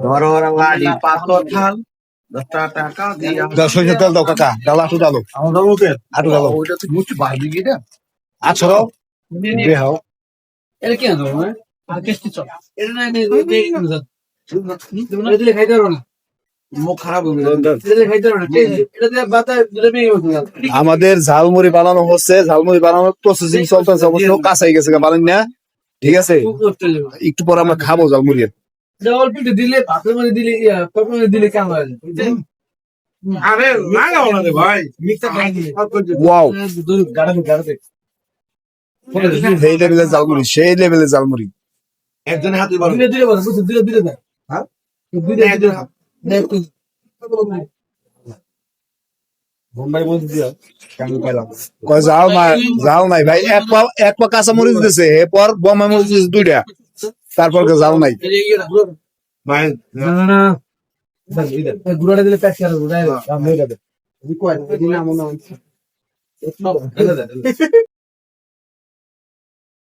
ধরো লাড়ি পাথর থাল 10 টাকা দিয়ে সরিষার তেল দাও কাকা, ডালো আটু ডালো, আমাদের মুখে আটু ডালো, ওইটা তো মুখ বাড়ি গিয়ে আছড়ো বেহাও। এটা কি আনতো মানে আর কেস্টি চল এটা না এটা দিলে খাইতে পারবো না মুখ খারাপ হবে এটা দিলে খাইতে পারবো না এটা দিয়ে বাতা দিলে ভেঙে বসে আমাদের ঝালমুড়ি বানানো হচ্ছে, ঝালমুড়ি বানানোর প্রসেসিং চলতেছে, অবশ্য কাঁচাই গেছে বানান না, ঠিক আছে। একটু পর আমরা খাবো ঝালমুড়ি। অল্প একটু দিলে ভাতের মধ্যে দিলে তরকারির মধ্যে দিলে কেমন হয় আরে লাগাও না রে ভাই ওয়াও, গাড়াতে গাড়াতে সেই লেভেলের ঝালমুড়ি, সেই লেভেলের ঝালমুড়ি। একজনের হাতে বলো দিলে দিলে বলো বুঝছো দিলে দিলে দেয় হ্যাঁ দিলে দিলে বোম্বাই বলতে দিও কেমন পাইলাম কয় জাল নাই, জাল নাই ভাই, এক পা কাঁচা মরিচ দিতেছে, এরপর বোমা মরিচ দিতেছে 2টা, তারপর জাল নাই। ভাই না না না গুড়াটা দিলে প্যাক করে গুড়ায় দাম হয়ে যাবে কয় দিন আমন